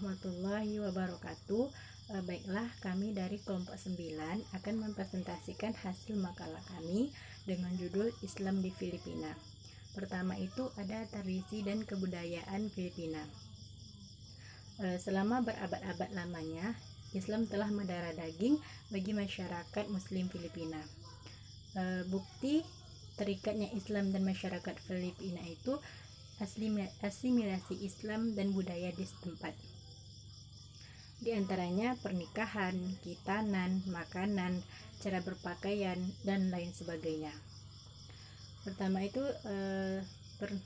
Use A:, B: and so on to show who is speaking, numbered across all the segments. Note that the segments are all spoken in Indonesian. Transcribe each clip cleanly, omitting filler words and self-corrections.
A: warahmatullahi wabarakatuh. Baiklah, kami dari kelompok 9 akan mempresentasikan hasil makalah kami dengan judul Islam di Filipina. Pertama itu ada tradisi dan kebudayaan Filipina. Selama berabad-abad lamanya, Islam telah mendarah daging bagi masyarakat Muslim Filipina. Bukti terikatnya Islam dan masyarakat Filipina itu asimilasi Islam dan budaya di setempat. Di antaranya pernikahan, khitanan, makanan, cara berpakaian, dan lain sebagainya. Pertama itu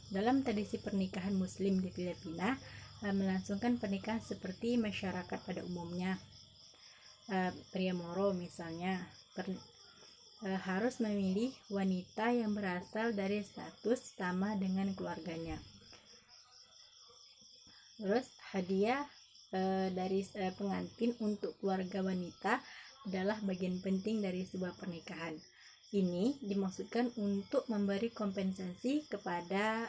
A: dalam tradisi pernikahan Muslim di Filipina, melangsungkan pernikahan seperti masyarakat pada umumnya. Pria moro misalnya harus memilih wanita yang berasal dari status sama dengan keluarganya. Terus hadiah dari pengantin untuk keluarga wanita adalah bagian penting dari sebuah pernikahan. Ini dimaksudkan untuk memberi kompensasi kepada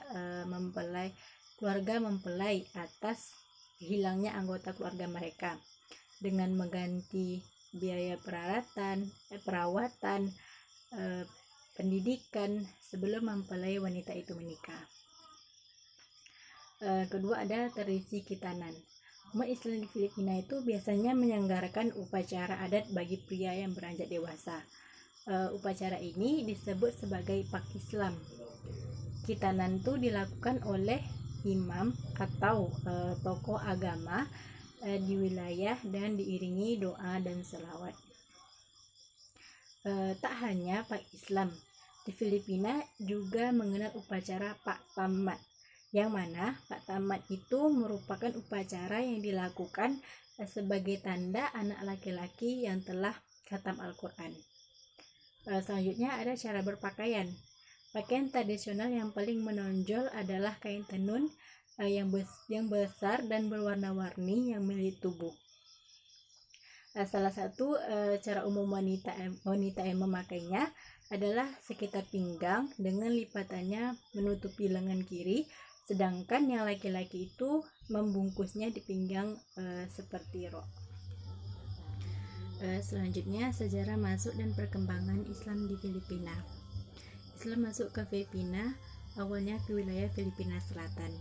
A: keluarga mempelai atas hilangnya anggota keluarga mereka dengan mengganti biaya perawatan, pendidikan sebelum mempelai wanita itu menikah. Kedua ada tradisi khitanan. Umat Islam di Filipina itu biasanya menyelenggarakan upacara adat bagi pria yang beranjak dewasa. Upacara ini disebut sebagai pak Islam. Khitanan itu dilakukan oleh imam atau tokoh agama di wilayah dan diiringi doa dan selawat. Tak hanya pak Islam, di Filipina juga mengenal upacara pak tamat, yang mana pak tamat itu merupakan upacara yang dilakukan sebagai tanda anak laki-laki yang telah khatam Al-Quran. Selanjutnya ada cara berpakaian. Pakaian tradisional yang paling menonjol adalah kain tenun yang besar dan berwarna-warni yang melilit tubuh. Salah satu cara umum wanita yang memakainya adalah sekitar pinggang dengan lipatannya menutupi lengan kiri, sedangkan yang laki-laki itu membungkusnya di pinggang seperti rok. Selanjutnya sejarah masuk dan perkembangan Islam di Filipina. Islam masuk ke Filipina awalnya ke wilayah Filipina Selatan,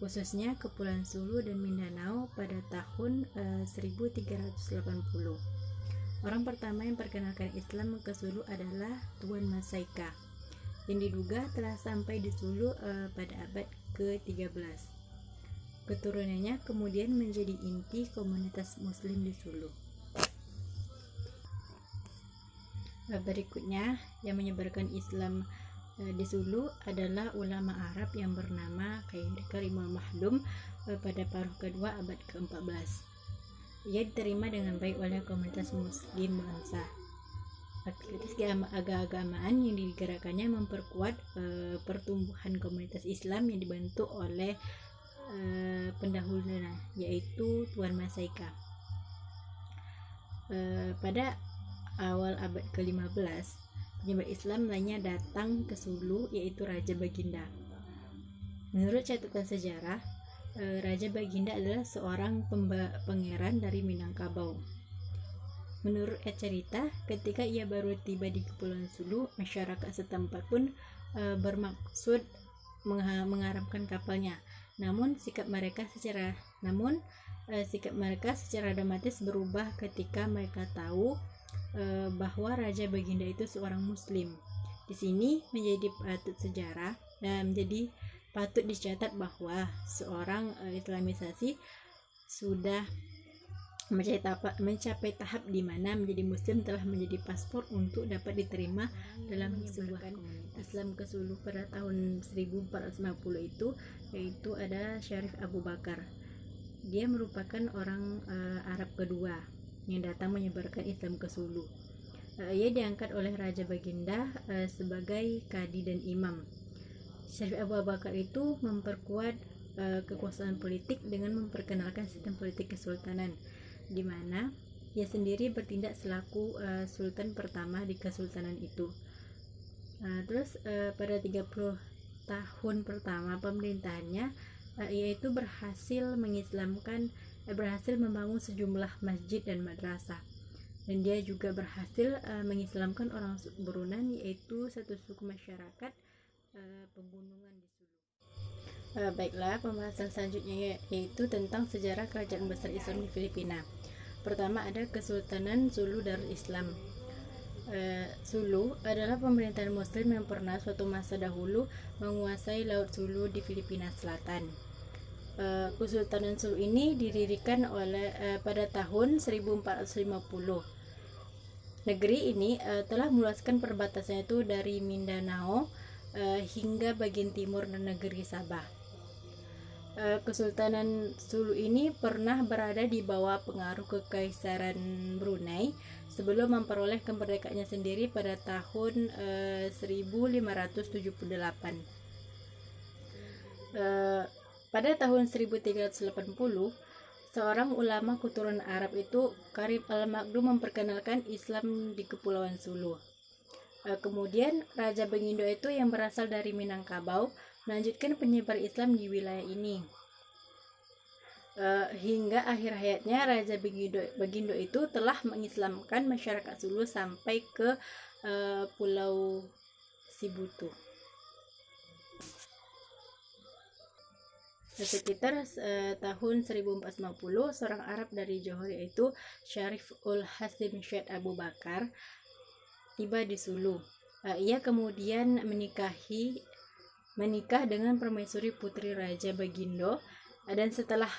A: khususnya Kepulauan Sulu dan Mindanao pada tahun 1380. Orang pertama yang perkenalkan Islam ke Sulu adalah Tuan Masaika, yang diduga telah sampai di Sulu pada abad ke-13. Keturunannya kemudian menjadi inti komunitas Muslim di Sulu. Berikutnya yang menyebarkan Islam di Sulu adalah ulama Arab yang bernama Karimul Mahdum pada paruh kedua abad ke-14. Ia diterima dengan baik oleh komunitas Muslim bangsa. Aktivitas keagamaan yang digerakkannya memperkuat pertumbuhan komunitas Islam yang dibentuk oleh pendahulunya, yaitu Tuan Masaika. Pada awal abad ke-15, penyebar Islam lainnya datang ke Sulu, yaitu Raja Baginda. Menurut catatan sejarah, Raja Baginda adalah seorang pangeran dari Minangkabau. Menurut cerita, ketika ia baru tiba di Kepulauan Sulu, masyarakat setempat pun bermaksud mengharamkan kapalnya. Namun sikap mereka secara dramatis berubah ketika mereka tahu bahwa Raja Baginda itu seorang Muslim. Di sini menjadi patut dicatat bahwa seorang Islamisasi sudah mencapai tahap di mana menjadi Muslim telah menjadi paspor untuk dapat diterima dalam sebuah komunitas. Islam ke Sulu pada tahun 1450 itu, yaitu ada Syarif Abu Bakar. Dia merupakan orang Arab kedua yang datang menyebarkan Islam ke Sulu. Ia diangkat oleh Raja Baginda sebagai kadi dan imam. Syarif Abu Bakar itu memperkuat kekuasaan politik dengan memperkenalkan sistem politik kesultanan, di mana ia sendiri bertindak selaku sultan pertama di kesultanan itu. Pada 30 tahun pertama pemerintahannya, ia itu berhasil mengislamkan berhasil membangun sejumlah masjid dan madrasah. Dan dia juga berhasil mengislamkan orang Brunei, yaitu satu suku masyarakat pegunungan di Sulu. Baiklah, pembahasan selanjutnya yaitu tentang sejarah kerajaan besar Islam di Filipina. Pertama ada Kesultanan Sulu Darul Islam. Sulu adalah pemerintahan Muslim yang pernah suatu masa dahulu menguasai Laut Sulu di Filipina Selatan. Kesultanan Sulu ini didirikan pada tahun 1450. Negeri ini telah meluaskan perbatasannya itu dari Mindanao hingga bagian timur dan negeri Sabah. Kesultanan Sulu ini pernah berada di bawah pengaruh Kekaisaran Brunei sebelum memperoleh kemerdekaannya sendiri pada tahun 1578. Pada tahun 1380, seorang ulama keturunan Arab itu Karib al-Makdum memperkenalkan Islam di Kepulauan Sulu. Kemudian Raja Bengindo itu yang berasal dari Minangkabau melanjutkan penyebar Islam di wilayah ini. Hingga akhir hayatnya Raja Begindo itu telah mengislamkan masyarakat Sulu sampai ke Pulau Sibutu. Sekitar tahun 1450, seorang Arab dari Johor yaitu Syarif ul Hasim Syed Abu Bakar tiba di Sulu. Ia kemudian menikah dengan permaisuri putri Raja Begindo, dan setelah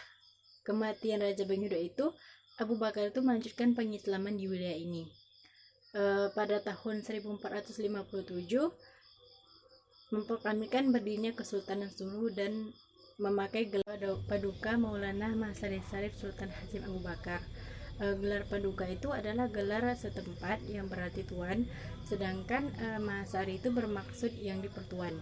A: kematian Raja Begindo itu Abu Bakar itu melanjutkan pengislaman di wilayah ini. Pada tahun 1457 memproklamirkan berdirinya Kesultanan Sulu dan memakai gelar Paduka Maulana Masari Syarif Sultan Hasim Abu Bakar. Gelar Paduka itu adalah gelar setempat yang berarti tuan, sedangkan Masari itu bermaksud yang dipertuan.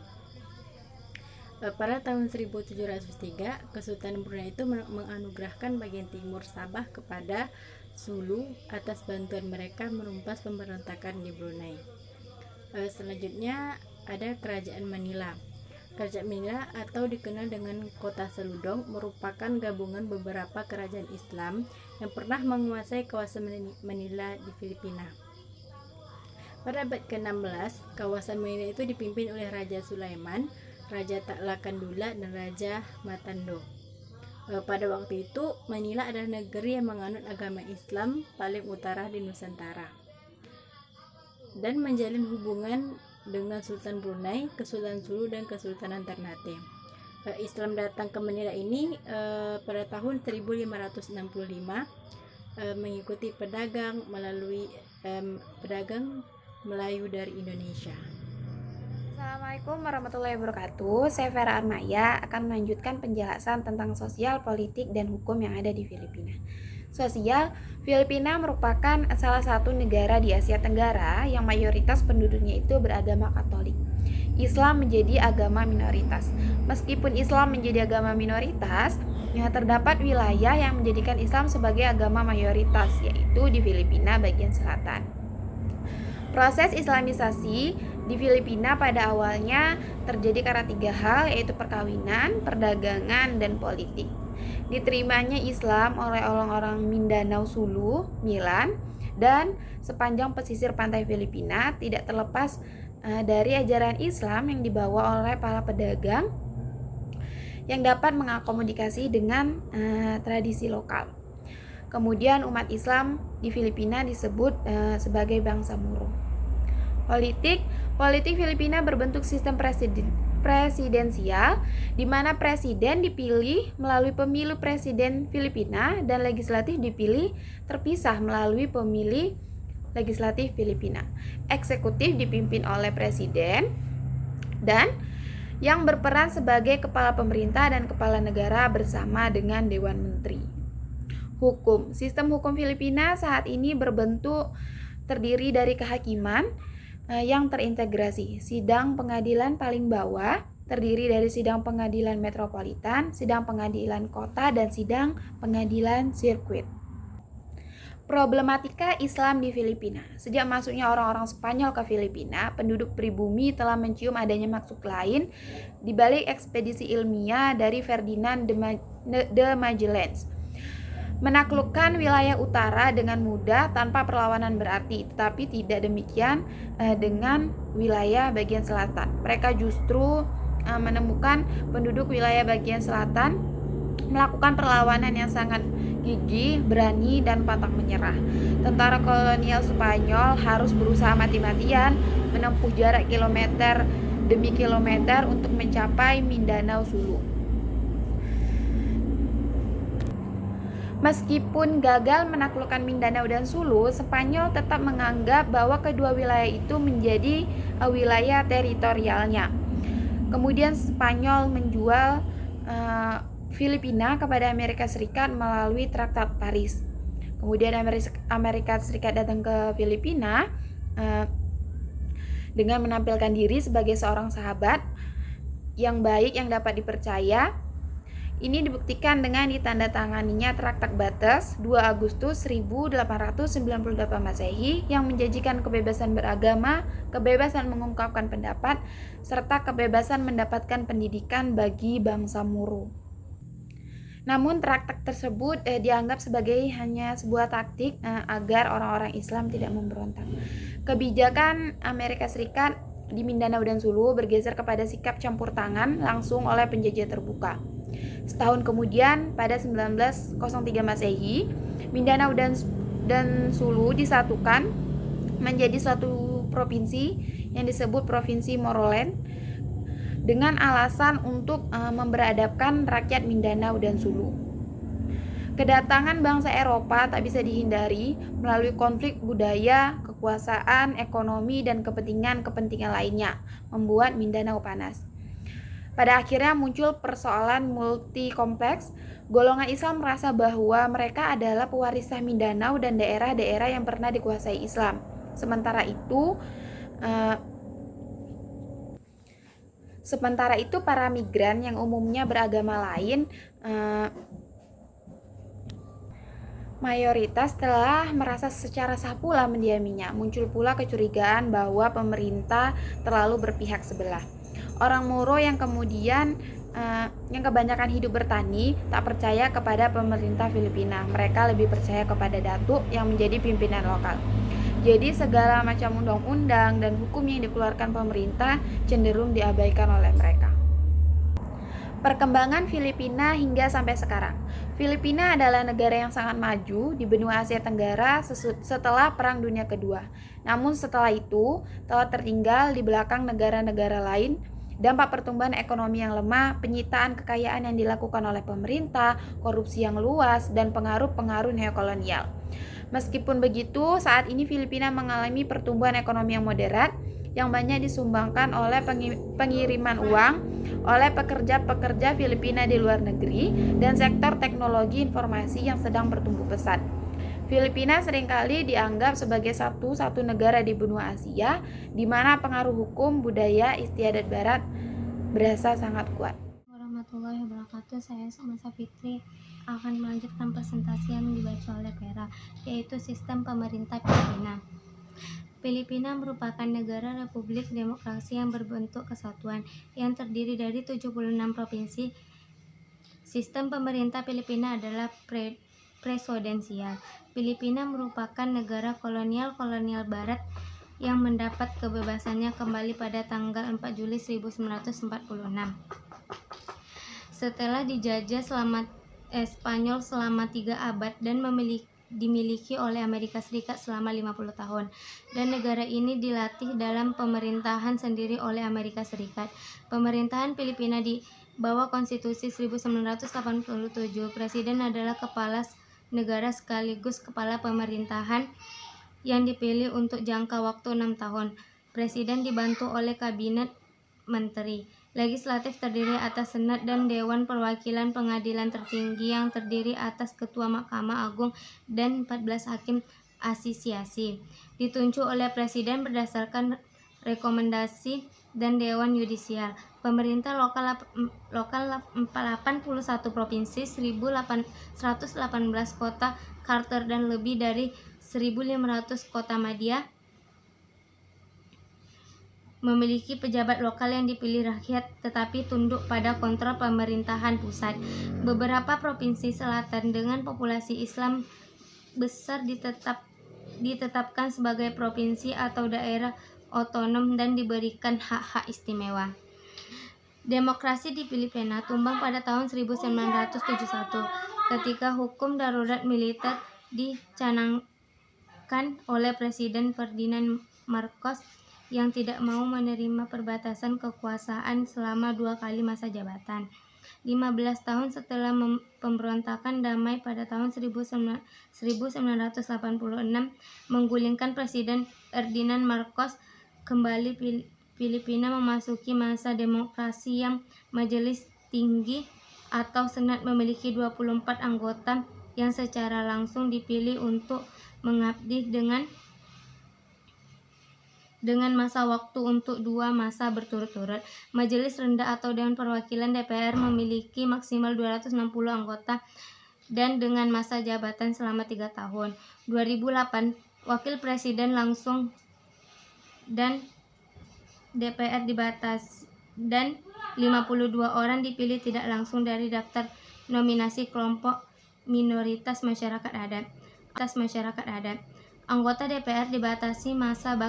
A: Pada tahun 1703, Kesultanan Brunei itu menganugerahkan bagian timur Sabah kepada Sulu atas bantuan mereka menumpas pemberontakan di Brunei. Selanjutnya ada Kerajaan Manila. Kerajaan Manila atau dikenal dengan Kota Seludong merupakan gabungan beberapa kerajaan Islam yang pernah menguasai kawasan Manila di Filipina. Pada abad ke-16, kawasan Manila itu dipimpin oleh Raja Sulaiman, Raja Taklakandula, dan Raja Matando. Pada waktu itu, Manila adalah negeri yang menganut agama Islam paling utara di Nusantara dan menjalin hubungan dengan Sultan Brunei, Kesultanan Sulu, dan Kesultanan Ternate. Islam datang ke Manila ini pada tahun 1565 mengikuti pedagang Melayu dari Indonesia.
B: Assalamualaikum warahmatullahi wabarakatuh. Saya Vera Armaya akan melanjutkan penjelasan tentang sosial, politik, dan hukum yang ada di Filipina. Sosial, Filipina merupakan salah satu negara di Asia Tenggara yang mayoritas penduduknya itu beragama Katolik. Islam menjadi agama minoritas. Meskipun Islam menjadi agama minoritas, terdapat wilayah yang menjadikan Islam sebagai agama mayoritas, yaitu di Filipina bagian selatan. Proses Islamisasi di Filipina pada awalnya terjadi karena 3 hal, yaitu perkawinan, perdagangan, dan politik. Diterimanya Islam oleh orang-orang Mindanao, Sulu, Milan, dan sepanjang pesisir pantai Filipina tidak terlepas dari ajaran Islam yang dibawa oleh para pedagang yang dapat mengakomodasi dengan tradisi lokal. Kemudian umat Islam di Filipina disebut sebagai bangsa murung. Politik Filipina berbentuk sistem presidensial, di mana presiden dipilih melalui pemilu presiden Filipina dan legislatif dipilih terpisah melalui pemilih legislatif Filipina. Eksekutif dipimpin oleh presiden dan yang berperan sebagai kepala pemerintah dan kepala negara bersama dengan Dewan Menteri. Hukum. Sistem hukum Filipina saat ini berbentuk terdiri dari kehakiman yang terintegrasi. Sidang pengadilan paling bawah terdiri dari sidang pengadilan metropolitan, sidang pengadilan kota, dan sidang pengadilan sirkuit. Problematika Islam di Filipina. Sejak masuknya orang-orang Spanyol ke Filipina, penduduk pribumi telah mencium adanya maksud lain di balik ekspedisi ilmiah dari Ferdinand de Magellan. menaklukkan wilayah utara dengan mudah tanpa perlawanan berarti, tetapi tidak demikian dengan wilayah bagian selatan. Mereka justru menemukan penduduk wilayah bagian selatan melakukan perlawanan yang sangat gigih, berani, dan pantang menyerah. Tentara kolonial Spanyol harus berusaha mati-matian menempuh jarak kilometer demi kilometer untuk mencapai Mindanao Sulu. Meskipun gagal menaklukkan Mindanao dan Sulu, Spanyol tetap menganggap bahwa kedua wilayah itu menjadi wilayah teritorialnya. Kemudian Spanyol menjual Filipina kepada Amerika Serikat melalui Traktat Paris. Kemudian Amerika Serikat datang ke Filipina dengan menampilkan diri sebagai seorang sahabat yang baik yang dapat dipercaya. Ini dibuktikan dengan ditandatanganinya Traktat Batas 2 Agustus 1898 Masehi yang menjanjikan kebebasan beragama, kebebasan mengungkapkan pendapat, serta kebebasan mendapatkan pendidikan bagi bangsa Moro. Namun traktat tersebut dianggap sebagai hanya sebuah taktik agar orang-orang Islam tidak memberontak. Kebijakan Amerika Serikat di Mindanao dan Sulu bergeser kepada sikap campur tangan langsung oleh penjajah terbuka. Setahun kemudian, pada 1903 Masehi, Mindanao dan Sulu disatukan menjadi suatu provinsi yang disebut Provinsi Moroland dengan alasan untuk memberadabkan rakyat Mindanao dan Sulu. Kedatangan bangsa Eropa tak bisa dihindari melalui konflik budaya, kekuasaan, ekonomi, dan kepentingan-kepentingan lainnya, membuat Mindanao panas. Pada akhirnya muncul persoalan multi kompleks. Golongan Islam merasa bahwa mereka adalah pewarisah Mindanao dan daerah-daerah yang pernah dikuasai Islam. Sementara itu para migran yang umumnya beragama lain mayoritas telah merasa secara sah pula mendiaminya. Muncul pula kecurigaan bahwa pemerintah terlalu berpihak sebelah. Orang Moro yang kemudian yang kebanyakan hidup bertani tak percaya kepada pemerintah Filipina. Mereka lebih percaya kepada datuk yang menjadi pimpinan lokal. Jadi segala macam undang-undang dan hukum yang dikeluarkan pemerintah cenderung diabaikan oleh mereka. Perkembangan Filipina hingga sampai sekarang. Filipina adalah negara yang sangat maju di benua Asia Tenggara setelah Perang Dunia Kedua. Namun setelah itu telah tertinggal di belakang negara-negara lain. Dampak pertumbuhan ekonomi yang lemah, penyitaan kekayaan yang dilakukan oleh pemerintah, korupsi yang luas, dan pengaruh-pengaruh neokolonial. Meskipun begitu, saat ini Filipina mengalami pertumbuhan ekonomi yang moderat, yang banyak disumbangkan oleh pengiriman uang oleh pekerja-pekerja Filipina di luar negeri dan sektor teknologi informasi yang sedang bertumbuh pesat. Filipina seringkali dianggap sebagai satu negara di benua Asia di mana pengaruh hukum, budaya, istiadat barat berasa sangat kuat.
C: Warahmatullahi wabarakatuh. Saya Sumasa Fitri akan melanjutkan presentasi yang dibaca oleh Vera, yaitu sistem pemerintah Filipina. Filipina merupakan negara republik demokrasi yang berbentuk kesatuan yang terdiri dari 76 provinsi. Sistem pemerintah Filipina adalah presidensial. Filipina merupakan negara kolonial Barat yang mendapat kebebasannya kembali pada tanggal 4 Juli 1946. Setelah dijajah Spanyol selama 3 abad dan dimiliki oleh Amerika Serikat selama 50 tahun, dan negara ini dilatih dalam pemerintahan sendiri oleh Amerika Serikat. Pemerintahan Filipina di bawah Konstitusi 1987, Presiden adalah kepala negara sekaligus kepala pemerintahan yang dipilih untuk jangka waktu 6 tahun. Presiden dibantu oleh kabinet menteri. Legislatif terdiri atas Senat dan Dewan Perwakilan Pengadilan Tertinggi yang terdiri atas Ketua Mahkamah Agung dan 14 hakim asosiasi. Ditunjuk oleh Presiden berdasarkan rekomendasi dan Dewan Yudisial. Pemerintah lokal 81 provinsi, 1.118 kota charter dan lebih dari 1.500 kota madya memiliki pejabat lokal yang dipilih rakyat tetapi tunduk pada kontrol pemerintahan pusat. Beberapa provinsi selatan dengan populasi Islam besar ditetapkan sebagai provinsi atau daerah otonom dan diberikan hak-hak istimewa. Demokrasi di Filipina tumbang pada tahun 1971 ketika hukum darurat militer dicanangkan oleh Presiden Ferdinand Marcos yang tidak mau menerima perbatasan kekuasaan selama 2 kali masa jabatan. 15 tahun setelah pemberontakan damai pada tahun 1986 menggulingkan Presiden Ferdinand Marcos, kembali Filipina memasuki masa demokrasi yang majelis tinggi atau senat memiliki 24 anggota yang secara langsung dipilih untuk mengabdi dengan masa waktu untuk 2 masa berturut-turut. Majelis Rendah atau Dewan Perwakilan DPR memiliki maksimal 260 anggota dan dengan masa jabatan selama 3 tahun. 2008, Wakil Presiden langsung dan DPR dibatasi dan 52 orang dipilih tidak langsung dari daftar nominasi kelompok minoritas masyarakat adat. Anggota DPR dibatasi masa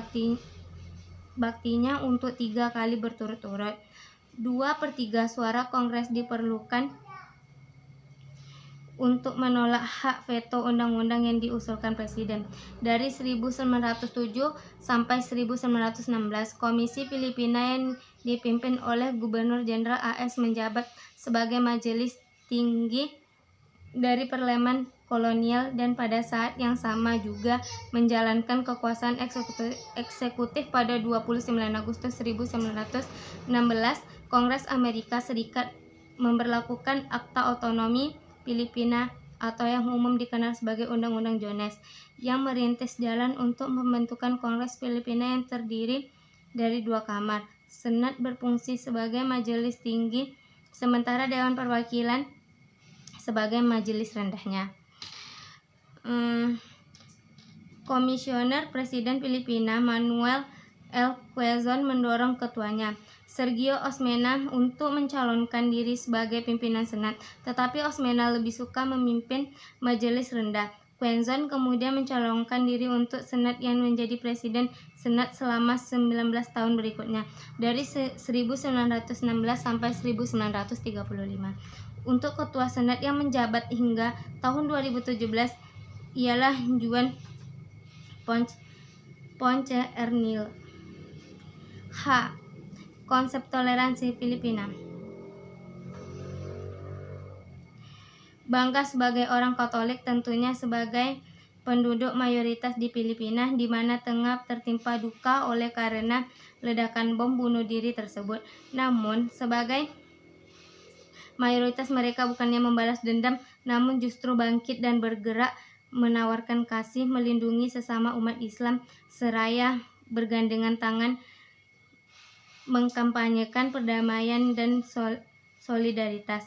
C: baktinya untuk 3 kali berturut-turut. 2/3 suara Kongres diperlukan untuk menolak hak veto undang-undang yang diusulkan Presiden. Dari 1907 sampai 1916, Komisi Filipina yang dipimpin oleh Gubernur Jenderal AS menjabat sebagai majelis tinggi dari Parlemen kolonial dan pada saat yang sama juga menjalankan kekuasaan eksekutif. Pada 29 Agustus 1916, Kongres Amerika Serikat memberlakukan Akta Otonomi Filipina atau yang umum dikenal sebagai Undang-Undang Jones yang merintis jalan untuk pembentukan Kongres Filipina yang terdiri dari 2 kamar. Senat berfungsi sebagai majelis tinggi, sementara Dewan Perwakilan sebagai majelis rendahnya. Komisioner Presiden Filipina Manuel L. Quezon mendorong ketuanya, Sergio Osmeña, untuk mencalonkan diri sebagai pimpinan Senat, tetapi Osmeña lebih suka memimpin majelis rendah. Quezon kemudian mencalonkan diri untuk Senat yang menjadi Presiden Senat selama 19 tahun berikutnya, dari 1916 sampai 1935. Untuk Ketua Senat yang menjabat hingga tahun 2017 ialah Juan Ponce Ernil. H. Konsep toleransi Filipina. Bangga sebagai orang Katolik, tentunya sebagai penduduk mayoritas di Filipina, di mana tengah tertimpa duka oleh karena ledakan bom bunuh diri tersebut. Namun, sebagai mayoritas mereka bukannya membalas dendam, namun justru bangkit dan bergerak menawarkan kasih, melindungi sesama umat Islam, seraya bergandengan tangan mengkampanyekan perdamaian dan solidaritas.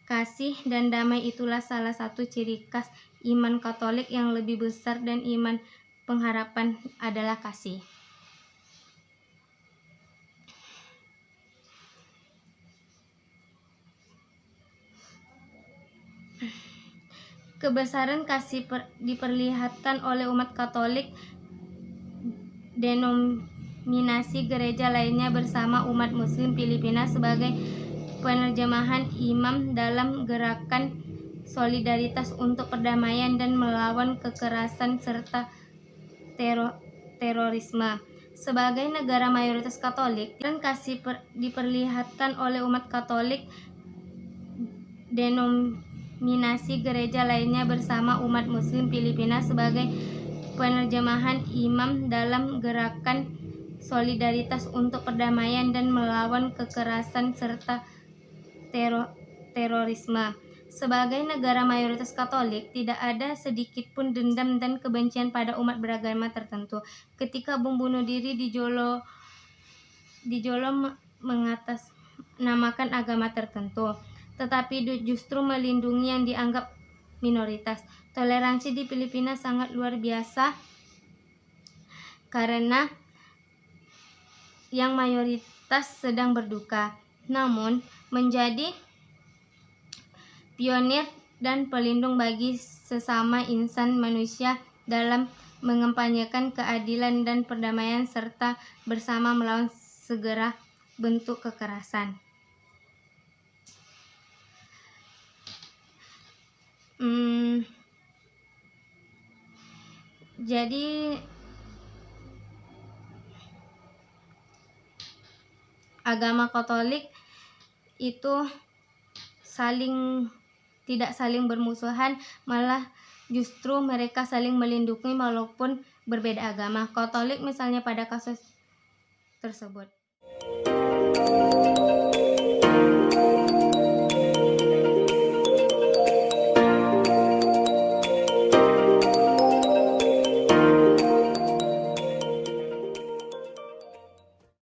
C: Kasih dan damai itulah salah satu ciri khas iman Katolik yang lebih besar, dan iman pengharapan adalah kasih. Kebesaran kasih diperlihatkan oleh umat Katolik, denominasi gereja lainnya bersama umat Muslim Filipina sebagai penerjemahan imam dalam gerakan solidaritas untuk perdamaian dan melawan kekerasan serta terorisme. Sebagai negara mayoritas Katolik, dan kasih diperlihatkan oleh umat Katolik, denominasi gereja lainnya bersama umat Muslim Filipina sebagai penerjemahan imam dalam gerakan solidaritas untuk perdamaian dan melawan kekerasan serta terorisme. Sebagai negara mayoritas Katolik, tidak ada sedikit pun dendam dan kebencian pada umat beragama tertentu. Ketika bom bunuh diri di Jolo mengatasnamakan agama tertentu, tetapi justru melindungi yang dianggap minoritas. Toleransi di Filipina sangat luar biasa karena yang mayoritas sedang berduka, namun menjadi pionir dan pelindung bagi sesama insan manusia dalam mengempanyekan keadilan dan perdamaian serta bersama melawan segala bentuk kekerasan. Jadi agama Katolik itu tidak saling bermusuhan, malah justru mereka saling melindungi walaupun berbeda agama. Katolik misalnya pada kasus tersebut.